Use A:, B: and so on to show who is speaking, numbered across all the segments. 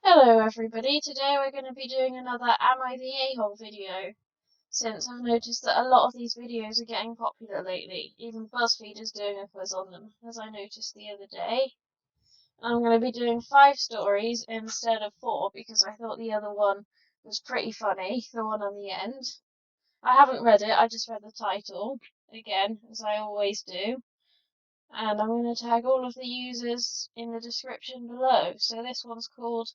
A: Hello everybody, today we're going to be doing another Am I the A-hole video, since I've noticed that a lot of these videos are getting popular lately. Even BuzzFeed is doing a quiz on them, as I noticed the other day. I'm going to be doing 5 stories instead of 4 because I thought the other one was pretty funny, the one on the end. I haven't read it, I just read the title, again, as I always do. And I'm going to tag all of the users in the description below. So this one's called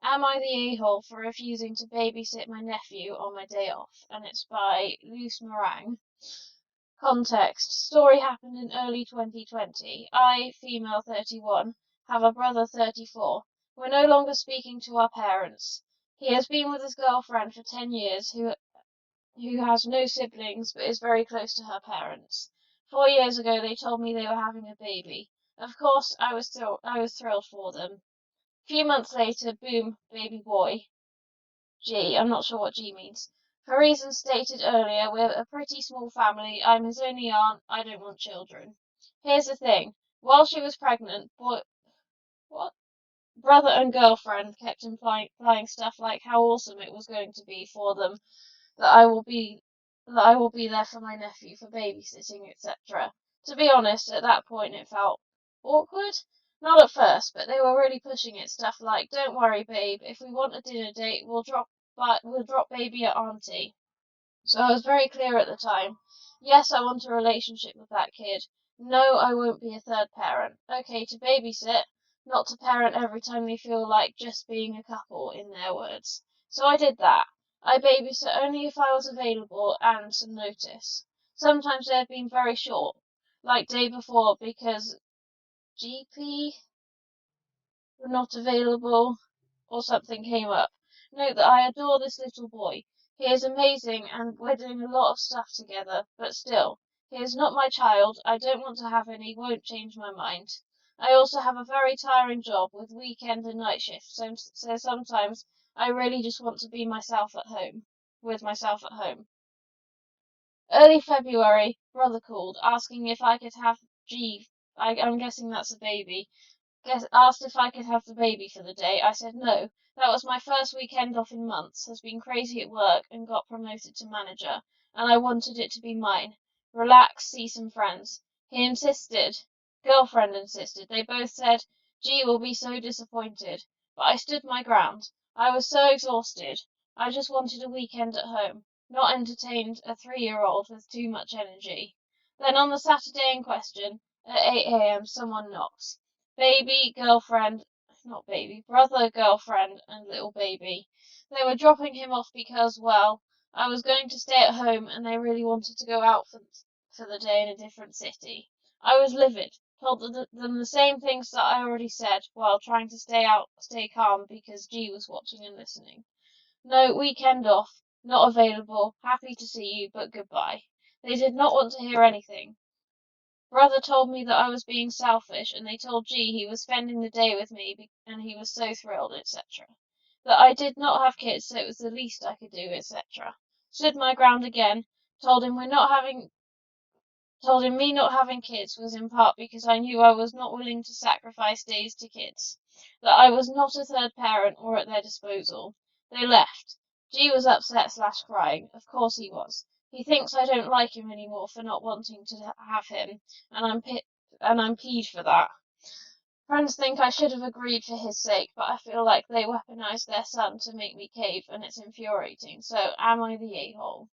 A: Am I the A-hole for refusing to babysit my nephew on my day off? And it's by Loose-Meringue. Context. Story happened in early 2020. I, female 31, have a brother 34. We're no longer speaking to our parents. He has been with his girlfriend for 10 years who has no siblings but is very close to her parents. 4 years ago they told me they were having a baby. Of course, I was thrilled for them. A few months later, boom, baby boy. G. I'm not sure what G means. For reasons stated earlier, we're a pretty small family. I'm his only aunt. I don't want children. Here's the thing. While she was pregnant, brother and girlfriend kept implying stuff like how awesome it was going to be for them, that I will be there for my nephew for babysitting, etc. To be honest, at that point it felt awkward. Not at first, but they were really pushing it. Stuff like, "Don't worry, babe. If we want a dinner date, we'll drop baby at auntie." So I was very clear at the time. Yes, I want a relationship with that kid. No, I won't be a third parent. Okay, to babysit, not to parent every time they feel like just being a couple, in their words. So I did that. I babysit only if I was available and some notice. Sometimes they have been very short, like day before because GP were not available or something came up. Note that I adore this little boy. He is amazing and we're doing a lot of stuff together, but still, he is not my child. I don't want to have any, won't change my mind. I also have a very tiring job with weekend and night shifts, so sometimes I really just want to be myself at home, with myself at home. Early February, brother called, asking if I could have I'm guessing that's a baby, asked if I could have the baby for the day. I said no. That was my first weekend off in months, has been crazy at work and got promoted to manager, and I wanted it to be mine. Relax, see some friends. He insisted. Girlfriend insisted. They both said, G will be so disappointed. But I stood my ground. I was so exhausted. I just wanted a weekend at home, not entertained a 3-year-old with too much energy. Then on the Saturday in question, at 8 a.m. someone knocks. Brother, girlfriend, and little baby. They were dropping him off because, well, I was going to stay at home and they really wanted to go out for the day in a different city. I was livid, told them the same things that I already said while trying to stay calm because G was watching and listening. No, weekend off, not available, happy to see you, but goodbye. They did not want to hear anything. Brother told me that I was being selfish, and they told G he was spending the day with me, and he was so thrilled, etc. That I did not have kids, so it was the least I could do, etc. Stood my ground again, told him me not having kids was in part because I knew I was not willing to sacrifice days to kids. That I was not a third parent or at their disposal. They left. G was upset/crying. Of course he was. He thinks I don't like him anymore for not wanting to have him, and I'm peed for that. Friends think I should have agreed for his sake, but I feel like they weaponized their son to make me cave, and it's infuriating. So, am I the a-hole?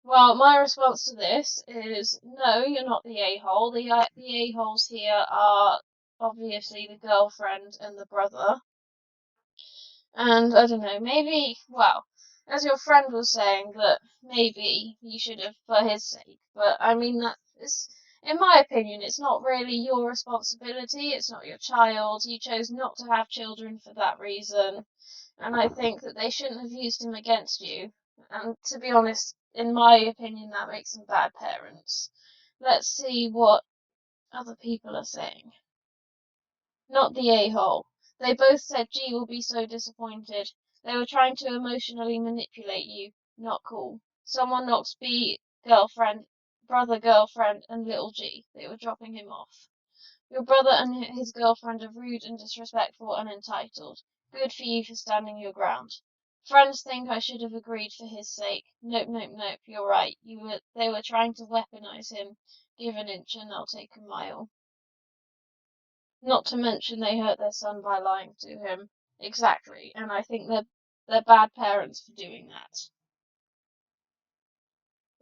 A: Well, my response to this is no, you're not the a-hole. The a-holes here are obviously the girlfriend and the brother. And I don't know, maybe, well, as your friend was saying, that maybe you should have for his sake. But I mean, that is, in my opinion, it's not really your responsibility. It's not your child. You chose not to have children for that reason. And I think that they shouldn't have used him against you. And to be honest, in my opinion, that makes them bad parents. Let's see what other people are saying. Not the a-hole. They both said G will be so disappointed. They were trying to emotionally manipulate you. Not cool. Someone knocks B, girlfriend. brother, girlfriend, and little G. They were dropping him off. Your brother and his girlfriend are rude and disrespectful and entitled. Good for you for standing your ground. Friends think I should have agreed for his sake. Nope, nope, nope, you're right. They were trying to weaponize him. Give an inch and they'll take a mile. Not to mention they hurt their son by lying to him. Exactly, and I think they're bad parents for doing that.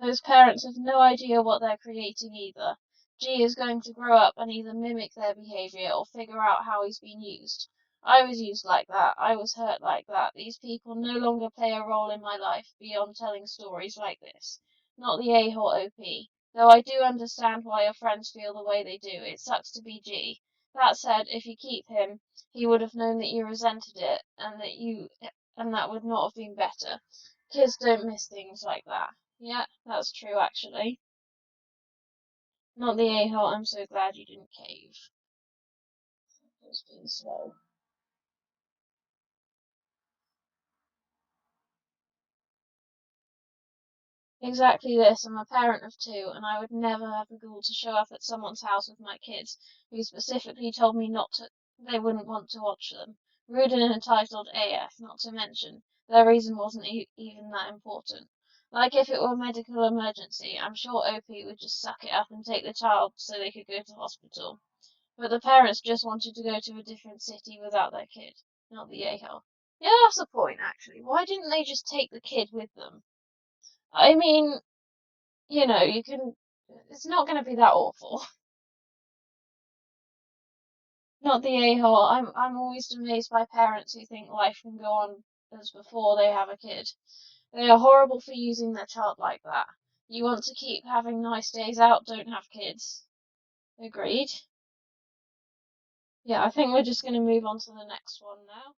A: Those parents have no idea what they're creating either. G is going to grow up and either mimic their behaviour or figure out how he's been used. I was used like that. I was hurt like that. These people no longer play a role in my life beyond telling stories like this. Not the a-hole OP. Though I do understand why your friends feel the way they do. It sucks to be G. That said, if you keep him, he would have known that you resented it and that would not have been better. Kids don't miss things like that. Yeah, that's true, actually. Not the a-hole, I'm so glad you didn't cave. It's been slow. Exactly this. I'm a parent of two, and I would never have the gall to show up at someone's house with my kids, who specifically told me not to, they wouldn't want to watch them. Rude and entitled AF, not to mention. Their reason wasn't even that important. Like if it were a medical emergency, I'm sure OP would just suck it up and take the child so they could go to hospital. But the parents just wanted to go to a different city without their kid, not the a-hole. Yeah, that's the point, actually. Why didn't they just take the kid with them? I mean, you can. It's not going to be that awful. Not the a-hole. I'm always amazed by parents who think life can go on as before they have a kid. They are horrible for using their child like that. You want to keep having nice days out, don't have kids. Agreed. Yeah, I think we're just going to move on to the next one now.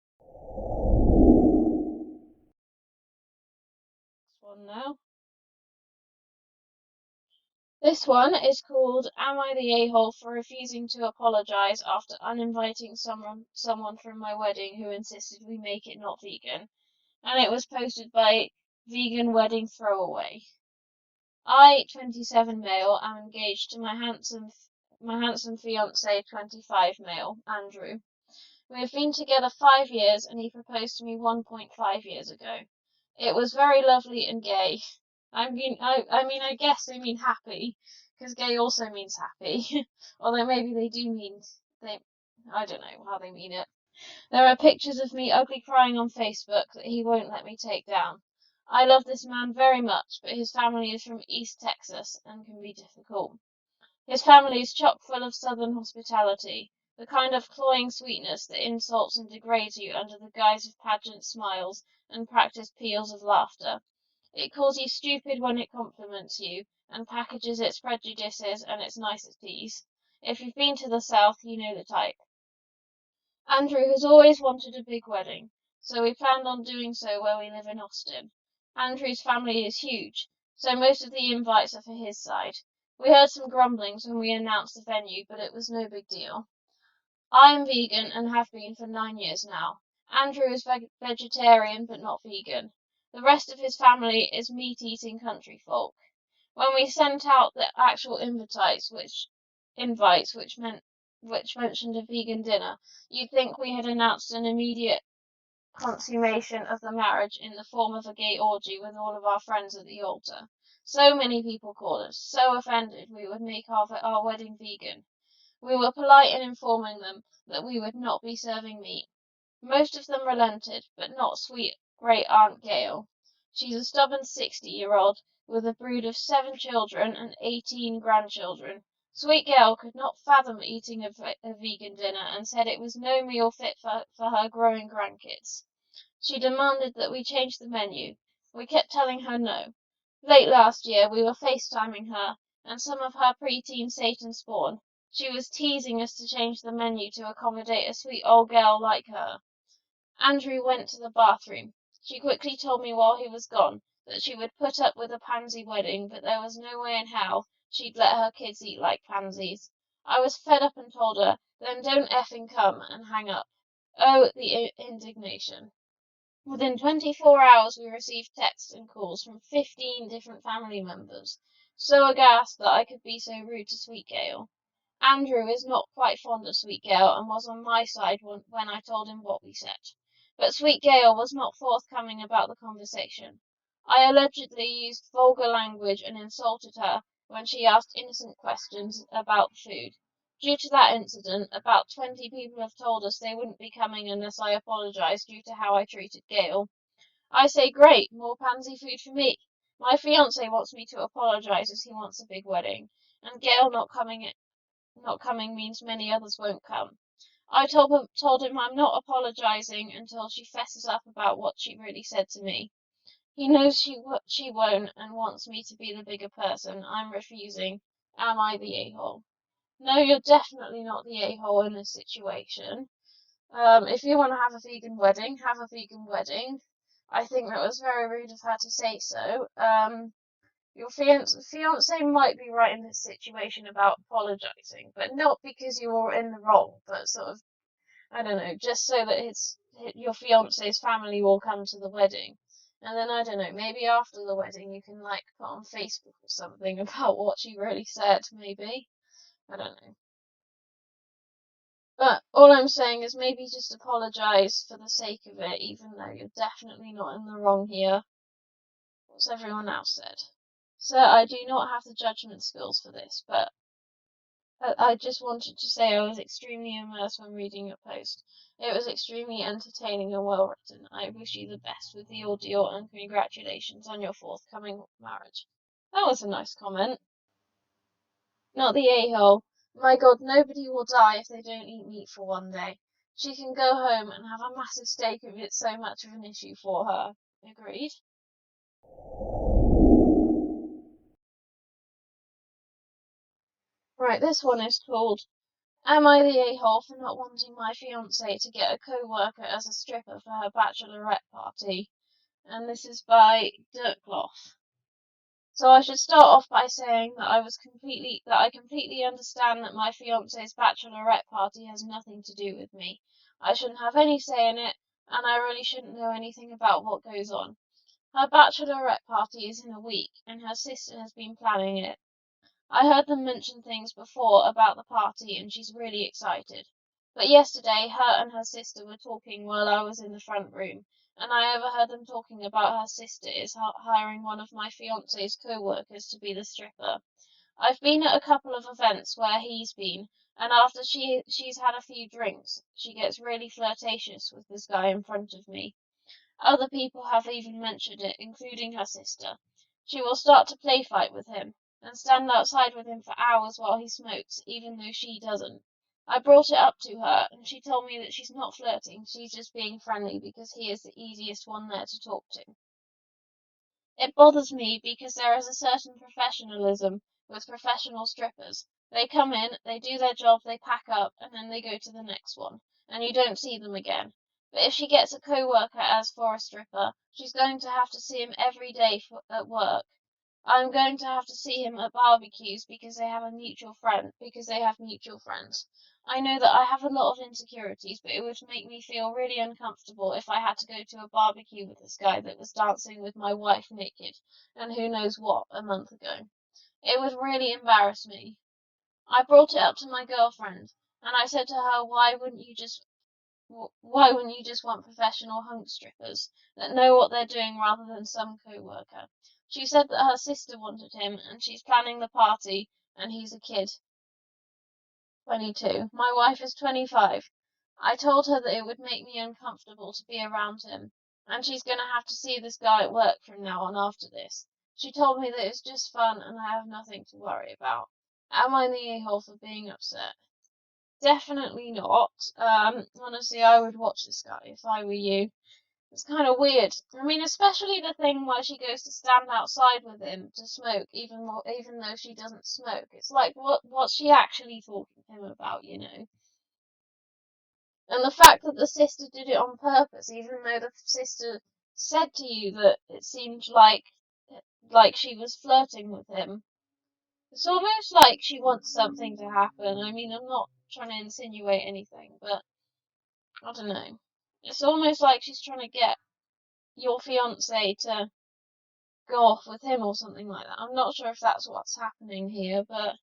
A: This one is called Am I the A-hole for refusing to apologise after uninviting someone from my wedding who insisted we make it not vegan? And it was posted by Vegan Wedding Throwaway. I, 27 male, am engaged to my handsome fiance, 25 male, Andrew. We have been together 5 years and he proposed to me 1.5 years ago. It was very lovely and gay. I guess they mean happy, because gay also means happy. Although maybe they do mean they. I don't know how they mean it. There are pictures of me ugly crying on Facebook that he won't let me take down. I love this man very much, but his family is from East Texas and can be difficult. His family is chock full of Southern hospitality, the kind of cloying sweetness that insults and degrades you under the guise of pageant smiles and practised peals of laughter. It calls you stupid when it compliments you, and packages its prejudices and its niceties. If you've been to the South, you know the type. Andrew has always wanted a big wedding, so we planned on doing so where we live in Austin. Andrew's family is huge, so most of the invites are for his side. We heard some grumblings when we announced the venue, but it was no big deal. I am vegan and have been for 9 years now. Andrew is vegetarian but not vegan. The rest of his family is meat-eating country folk. When we sent out the actual invites which mentioned a vegan dinner, you'd think we had announced an immediate consummation of the marriage in the form of a gay orgy with all of our friends at the altar. So many people called us, so offended we would make our wedding vegan. We were polite in informing them that we would not be serving meat. Most of them relented, but not sweet great Aunt Gail. She's a stubborn 60-year-old with a brood of 7 children and 18 grandchildren. Sweet Gail could not fathom eating a vegan dinner and said it was no meal fit for her growing grandkids. She demanded that we change the menu. We kept telling her no. Late last year we were FaceTiming her and some of her preteen Satan spawn. She was teasing us to change the menu to accommodate a sweet old girl like her. Andrew went to the bathroom. She quickly told me while he was gone that she would put up with a pansy wedding, but there was no way in hell she'd let her kids eat like pansies. I was fed up and told her, then don't effing come, and hang up. Oh, the indignation. Within 24 hours we received texts and calls from 15 different family members. so aghast that I could be so rude to Sweet Gale. Andrew is not quite fond of Sweet Gale, and was on my side when I told him what we said. But Sweet Gale was not forthcoming about the conversation. I allegedly used vulgar language and insulted her when she asked innocent questions about the food. Due to that incident, about 20 people have told us they wouldn't be coming unless I apologised due to how I treated Gale. I say, great, more pansy food for me. My fiance wants me to apologise as he wants a big wedding, and Gale not coming means many others won't come. I told him I'm not apologising until she fesses up about what she really said to me. He knows she won't and wants me to be the bigger person. I'm refusing. Am I the a-hole? No, you're definitely not the a-hole in this situation. If you want to have a vegan wedding, have a vegan wedding. I think that was very rude of her to say so. Your fiance might be right in this situation about apologising, but not because you were in the wrong, but sort of, I don't know, just so that your fiance's family will come to the wedding. And then, I don't know, maybe after the wedding you can, like, put on Facebook or something about what she really said, maybe. I don't know. But all I'm saying is maybe just apologise for the sake of it, even though you're definitely not in the wrong here. What's everyone else said? Sir, I do not have the judgment skills for this, but I just wanted to say I was extremely immersed when reading your post. It was extremely entertaining and well written. I wish you the best with the ordeal and congratulations on your forthcoming marriage. That was a nice comment. Not the a-hole. My God, nobody will die if they don't eat meat for one day. She can go home and have a massive steak if it's so much of an issue for her. Agreed. Right, this one is called Am I the a-hole for not wanting my fiance to get a co-worker as a stripper for her bachelorette party? And this is by durklof. So I should start off by saying that I completely understand that my fiance's bachelorette party has nothing to do with me. I shouldn't have any say in it, and I really shouldn't know anything about what goes on. Her bachelorette party is in a week, and her sister has been planning it. I heard them mention things before about the party, and she's really excited. But yesterday, her and her sister were talking while I was in the front room, and I overheard them talking about her sister is hiring one of my fiance's co-workers to be the stripper. I've been at a couple of events where he's been, and after she's had a few drinks, she gets really flirtatious with this guy in front of me. Other people have even mentioned it, including her sister. She will start to play fight with him, and stand outside with him for hours while he smokes, even though she doesn't. I brought it up to her, and she told me that she's not flirting, she's just being friendly because he is the easiest one there to talk to. It bothers me because there is a certain professionalism with professional strippers. They come in, they do their job, they pack up, and then they go to the next one, and you don't see them again. But if she gets a co-worker as for a stripper, she's going to have to see him every day at work. I'm going to have to see him at barbecues because they have mutual friends. I know that I have a lot of insecurities, but it would make me feel really uncomfortable if I had to go to a barbecue with this guy that was dancing with my wife naked, and who knows what, a month ago. It would really embarrass me. I brought it up to my girlfriend, and I said to her, why wouldn't you just want professional hunk strippers that know what they're doing rather than some co-worker? She said that her sister wanted him, and she's planning the party, and he's a kid, 22. My wife is 25. I told her that it would make me uncomfortable to be around him, and she's going to have to see this guy at work from now on after this. She told me that it's just fun and I have nothing to worry about. Am I the a-hole for being upset? Definitely not. Honestly, I would watch this guy if I were you. It's kind of weird. I mean, especially the thing where she goes to stand outside with him to smoke, even though she doesn't smoke. It's like, what's she actually talking to him about, you know? And the fact that the sister did it on purpose, even though the sister said to you that it seemed like she was flirting with him. It's almost like she wants something to happen. I mean, I'm not trying to insinuate anything, but I don't know. It's almost like she's trying to get your fiance to go off with him or something like that. I'm not sure if that's what's happening here, but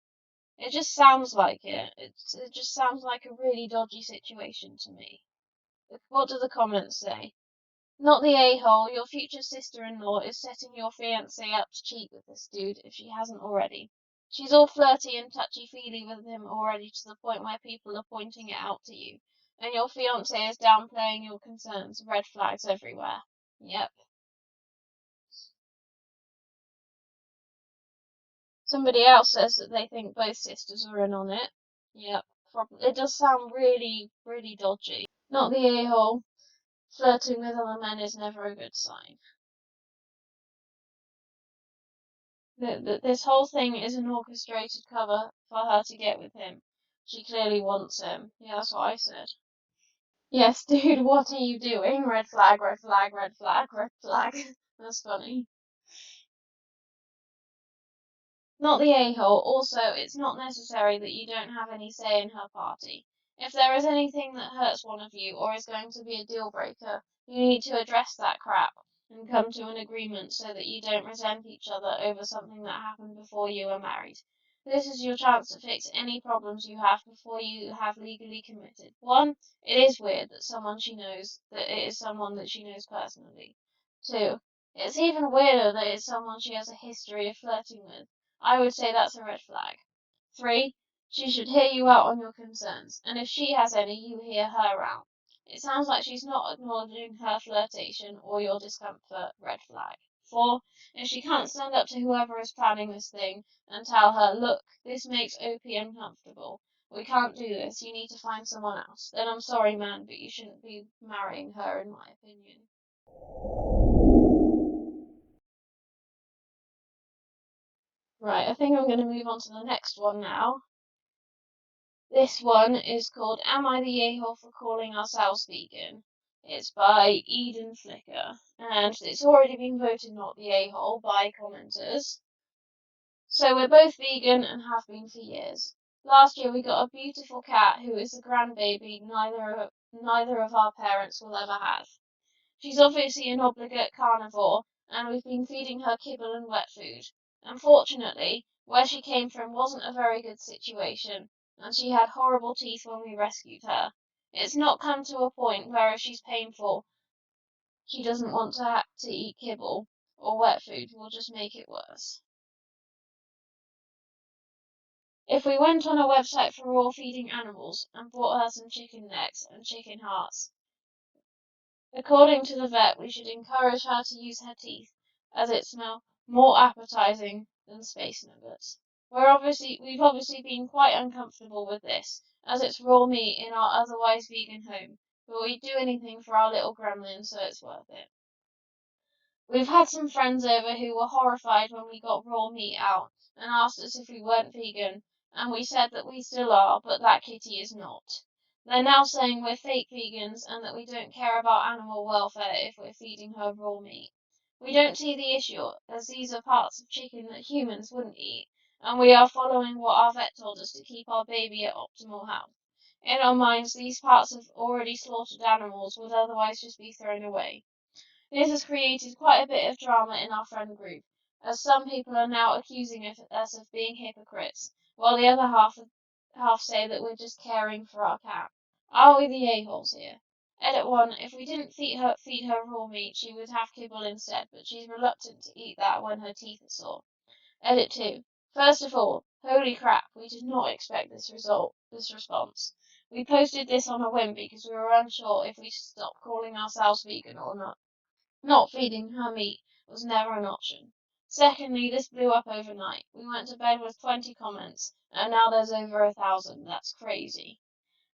A: it just sounds like it. It just sounds like a really dodgy situation to me. What do the comments say? Not the a-hole. Your future sister-in-law is setting your fiance up to cheat with this dude if she hasn't already. She's all flirty and touchy-feely with him already to the point where people are pointing it out to you. And your fiance is downplaying your concerns. Red flags everywhere. Yep. Somebody else says that they think both sisters are in on it. Yep. It does sound really, really dodgy. Not the a-hole. Flirting with other men is never a good sign. This whole thing is an orchestrated cover for her to get with him. She clearly wants him. Yeah, that's what I said. Yes, dude, what are you doing? Red flag, red flag, red flag, red flag. That's funny. Not the a-hole. Also, it's not necessary that you don't have any say in her party. If there is anything that hurts one of you or is going to be a deal breaker, you need to address that crap and come to an agreement so that you don't resent each other over something that happened before you were married. This is your chance to fix any problems you have before you have legally committed. 1. It is weird that it is someone that she knows personally. 2. It's even weirder that it's someone she has a history of flirting with. I would say that's a red flag. 3. She should hear you out on your concerns, and if she has any, you hear her out. It sounds like she's not acknowledging her flirtation or your discomfort. Red flag. 4. If she can't stand up to whoever is planning this thing and tell her, look, this makes OP uncomfortable. We can't do this. You need to find someone else. Then I'm sorry, man, but you shouldn't be marrying her, in my opinion. Right, I think I'm going to move on to the next one now. This one is called Am I the A-hole for calling ourselves vegan? It's by edenflicka, and it's already been voted not the a-hole by commenters. So we're both vegan and have been for years. Last year we got a beautiful cat who is the grandbaby neither of our parents will ever have. She's obviously an obligate carnivore, and we've been feeding her kibble and wet food. Unfortunately, where she came from wasn't a very good situation, and she had horrible teeth when we rescued her. It's not come to a point where if she's painful, she doesn't want to have to eat kibble or wet food will just make it worse. If we went on a website for raw feeding animals and bought her some chicken necks and chicken hearts, according to the vet, we should encourage her to use her teeth, as it smells more appetizing than space nuggets. We've obviously been quite uncomfortable with this, as it's raw meat in our otherwise vegan home, but we'd do anything for our little gremlin, so it's worth it. We've had some friends over who were horrified when we got raw meat out and asked us if we weren't vegan, and we said that we still are, but that kitty is not. They're now saying we're fake vegans and that we don't care about animal welfare if we're feeding her raw meat. We don't see the issue, as these are parts of chicken that humans wouldn't eat, and we are following what our vet told us to keep our baby at optimal health. In our minds, these parts of already slaughtered animals would otherwise just be thrown away. This has created quite a bit of drama in our friend group, as some people are now accusing us of being hypocrites, while the other half say that we're just caring for our cat. Are we the a-holes here? Edit 1. If we didn't feed her raw meat, she would have kibble instead, but she's reluctant to eat that when her teeth are sore. Edit 2. First of all, holy crap, we did not expect this response. We posted this on a whim because we were unsure if we should stop calling ourselves vegan or not. Not feeding her meat was never an option. Secondly, this blew up overnight. We went to bed with 20 comments, and now there's over 1,000. That's crazy.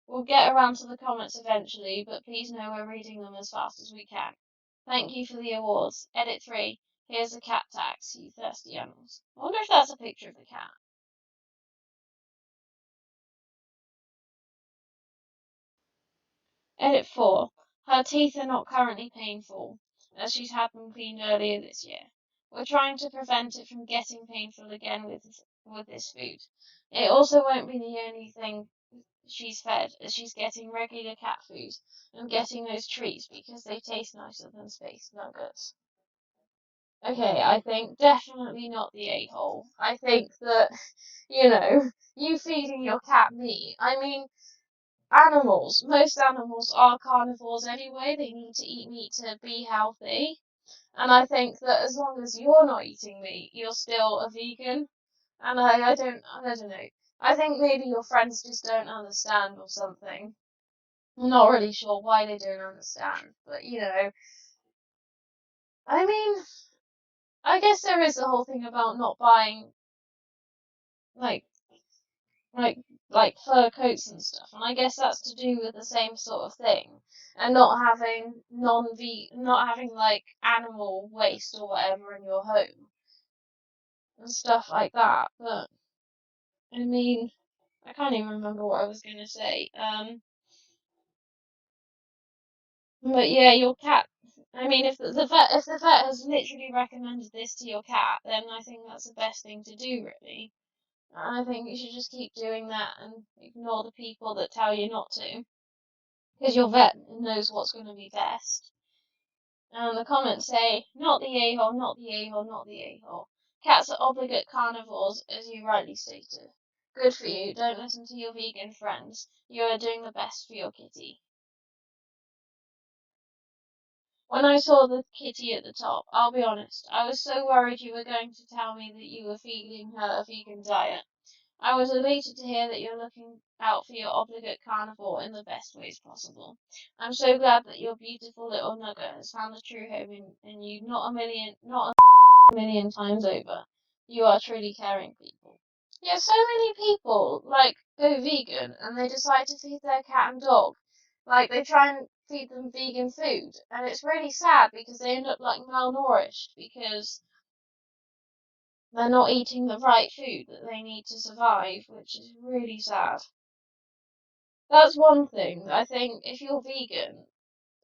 A: We'll get around to the comments eventually, but please know we're reading them as fast as we can. Thank you for the awards. Edit 3. Here's the cat tax, you thirsty animals. I wonder if that's a picture of the cat. Edit 4. Her teeth are not currently painful, as she's had them cleaned earlier this year. We're trying to prevent it from getting painful again with this food. It also won't be the only thing she's fed, as she's getting regular cat food and getting those treats because they taste nicer than space nuggets. Okay, I think definitely not the a-hole. I think that, you know, you feeding your cat meat. I mean, most animals are carnivores anyway. They need to eat meat to be healthy. And I think that as long as you're not eating meat, you're still a vegan. And I don't know. I think maybe your friends just don't understand or something. I'm not really sure why they don't understand, but I mean, I guess there is the whole thing about not buying like like fur coats and stuff, and I guess that's to do with the same sort of thing, and not having like animal waste or whatever in your home and stuff like that. But I mean, I can't even remember what I was gonna say. But yeah, your cat. I mean, if the vet has literally recommended this to your cat, then I think that's the best thing to do, really. And I think you should just keep doing that and ignore the people that tell you not to, because your vet knows what's going to be best. And the comments say, not the a-hole, not the a-hole, not the a-hole. Cats are obligate carnivores, as you rightly stated. Good for you. Don't listen to your vegan friends. You are doing the best for your kitty. When I saw the kitty at the top, I'll be honest, I was so worried you were going to tell me that you were feeding her a vegan diet. I was elated to hear that you're looking out for your obligate carnivore in the best ways possible. I'm so glad that your beautiful little nugget has found a true home in you, not a million times over. You are truly caring people. Yeah, so many people go vegan and they decide to feed their cat and dog. Like they try and feed them vegan food, and it's really sad because they end up like malnourished because they're not eating the right food that they need to survive, which is really sad. That's one thing. I think if you're vegan,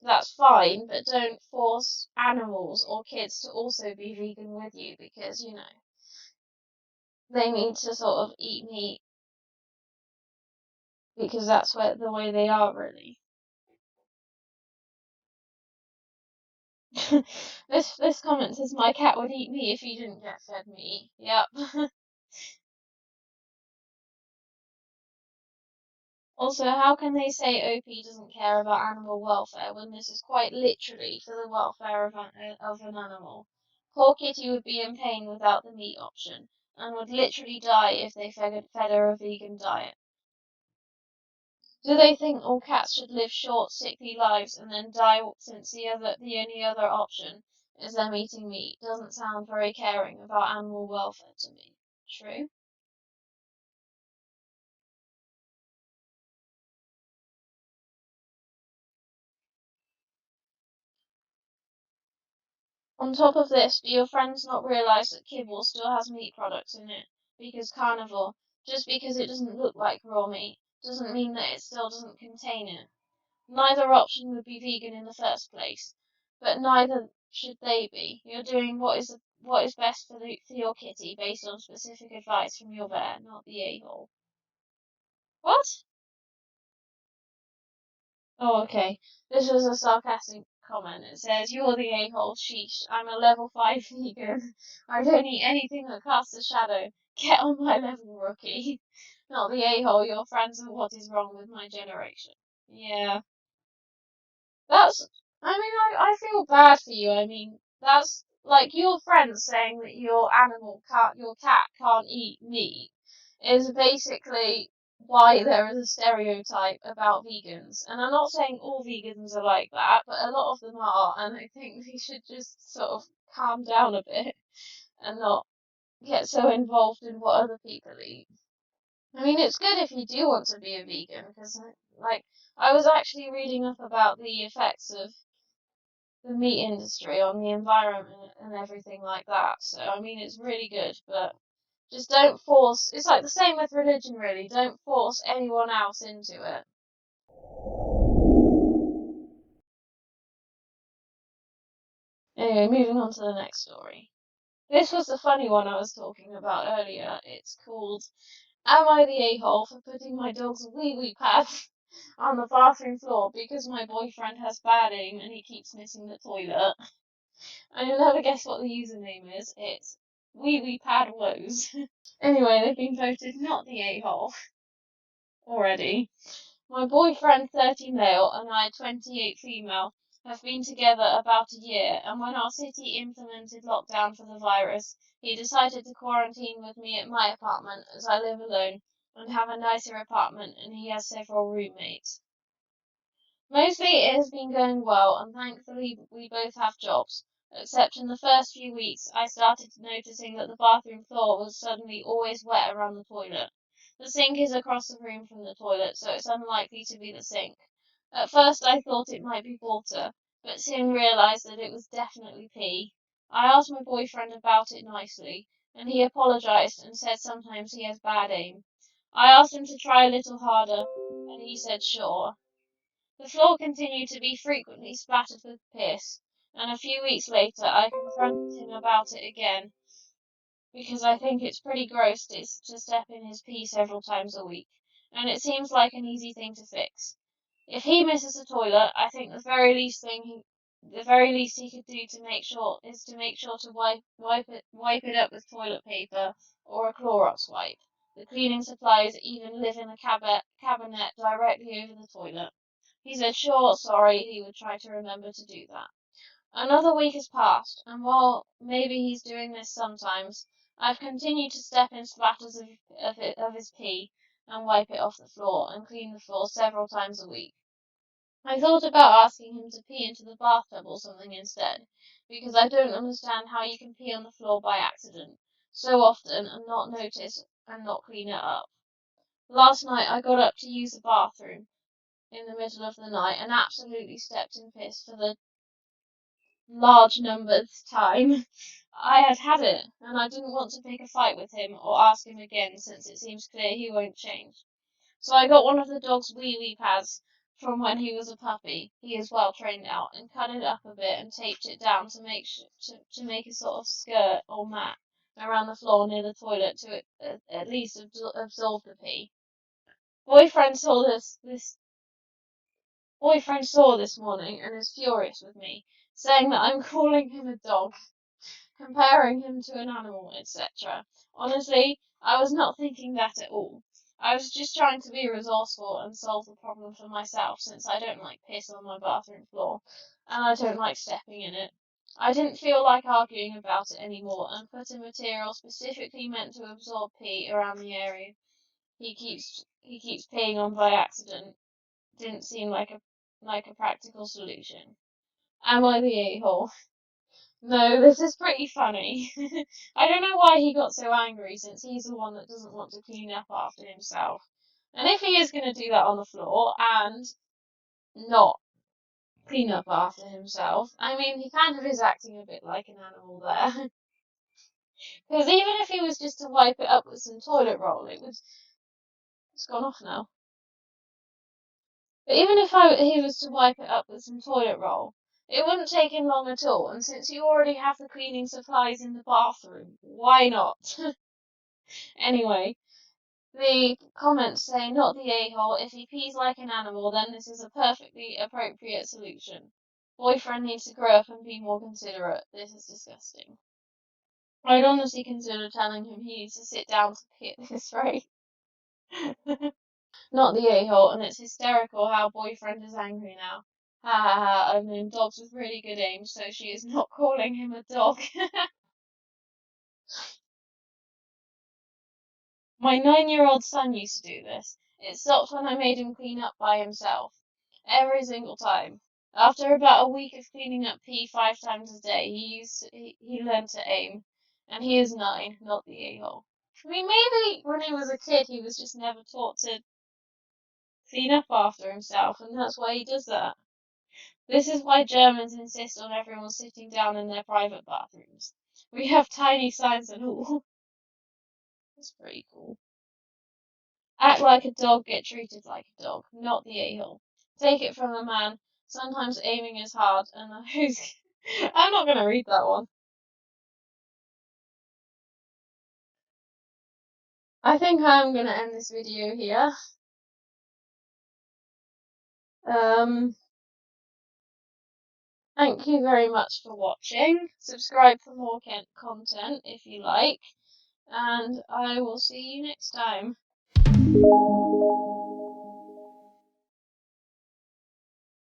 A: that's fine, but don't force animals or kids to also be vegan with you because, they need to sort of eat meat because that's the way they are, really. This comment says my cat would eat me if he didn't get fed meat. Yep. Also, how can they say OP doesn't care about animal welfare when this is quite literally for the welfare of an animal? Poor Kitty would be in pain without the meat option, and would literally die if they fed her a vegan diet. Do they think all cats should live short, sickly lives and then die since the only other option is them eating meat? Doesn't sound very caring about animal welfare to me. True. On top of this, do your friends not realise that kibble still has meat products in it? Because carnivore, just because it doesn't look like raw meat, doesn't mean that it still doesn't contain it. Neither option would be vegan in the first place, but neither should they be. You're doing what is best for your kitty based on specific advice from your vet, not the a-hole. What? Oh, okay. This was a sarcastic comment. It says, "You're the a-hole, sheesh. I'm a level 5 vegan. I don't eat anything that casts a shadow. Get on my level, rookie." Not the a-hole, your friends are what is wrong with my generation. Yeah. That's, I feel bad for you. I mean, that's like your friends saying that your cat can't eat meat is basically why there is a stereotype about vegans. And I'm not saying all vegans are like that, but a lot of them are, and I think we should just sort of calm down a bit and not get so involved in what other people eat. I mean, it's good if you do want to be a vegan, because, like, I was actually reading up about the effects of the meat industry on the environment and everything like that. So, I mean, it's really good, but just don't force. It's like the same with religion, really. Don't force anyone else into it. Anyway, moving on to the next story. This was the funny one I was talking about earlier. It's called "Am I the a-hole for putting my dog's wee wee pad on the bathroom floor because my boyfriend has bad aim and he keeps missing the toilet?" And you'll never guess what the username is. It's weeweepadwoes. Anyway, they've been voted not the a-hole already. My boyfriend, 30 male, and I, 28 female, have been together about a year, and when our city implemented lockdown for the virus, he decided to quarantine with me at my apartment as I live alone and have a nicer apartment and he has several roommates. Mostly it has been going well, and thankfully we both have jobs. Except in the first few weeks, I started noticing that the bathroom floor was suddenly always wet around the toilet. The sink is across the room from the toilet, so it's unlikely to be the sink. At first I thought it might be water, but soon realised that it was definitely pee. I asked my boyfriend about it nicely, and he apologised and said sometimes he has bad aim. I asked him to try a little harder, and he said sure. The floor continued to be frequently splattered with piss, and a few weeks later I confronted him about it again, because I think it's pretty gross to step in his pee several times a week, and it seems like an easy thing to fix. If he misses a toilet, I think the very least he could do to make sure to wipe it up with toilet paper or a Clorox wipe. The cleaning supplies even live in a cabinet directly over the toilet. He said sure, sorry, he would try to remember to do that. Another week has passed, and while maybe he's doing this sometimes, I've continued to step in splatters of his pee and wipe it off the floor and clean the floor several times a week. I thought about asking him to pee into the bathtub or something instead, because I don't understand how you can pee on the floor by accident so often and not notice and not clean it up. Last night I got up to use the bathroom in the middle of the night and absolutely stepped in piss for the large numbers time. I had had it, and I didn't want to pick a fight with him or ask him again since it seems clear he won't change. So I got one of the dog's wee pads from when he was a puppy. He is well trained now, and cut it up a bit and taped it down to make a sort of skirt or mat around the floor near the toilet to at least absorb the pee. Boyfriend saw this Boyfriend saw this morning and is furious with me, saying that I'm calling him a dog, comparing him to an animal, etc. Honestly, I was not thinking that at all. I was just trying to be resourceful and solve the problem for myself since I don't like piss on my bathroom floor and I don't like stepping in it. I didn't feel like arguing about it anymore and put a material specifically meant to absorb pee around the area he keeps peeing on by accident. Didn't seem like a practical solution. Am I the a-hole? No, this is pretty funny. I don't know why he got so angry since he's the one that doesn't want to clean up after himself. And if he is going to do that on the floor and not clean up after himself, I mean, he kind of is acting a bit like an animal there. Because even if he was just to wipe it up with some toilet roll, it's gone off now. But even if he was to wipe it up with some toilet roll, it wouldn't take him long at all, and since you already have the cleaning supplies in the bathroom, why not? Anyway, the comments say not the a-hole, if he pees like an animal, then this is a perfectly appropriate solution. Boyfriend needs to grow up and be more considerate. This is disgusting. I'd honestly consider telling him he needs to sit down to pee at this rate. Not the a-hole, and it's hysterical how boyfriend is angry now. Ha ha ha, I've known dogs with really good aim, so she is not calling him a dog. My 9-year-old son used to do this. It stopped when I made him clean up by himself. Every single time. After about a week of cleaning up pee 5 times a day, he learned to aim. And he is 9, not the a-hole. I mean, maybe when he was a kid, he was just never taught to clean up after himself, and that's why he does that. This is why Germans insist on everyone sitting down in their private bathrooms. We have tiny signs and all. That's pretty cool. Act like a dog, get treated like a dog, not the a-hole. Take it from a man. Sometimes aiming is hard, and who's... I'm not going to read that one. I think I'm going to end this video here. Um, Thank you very much for watching. Subscribe for more content if you like, and I will see you next time.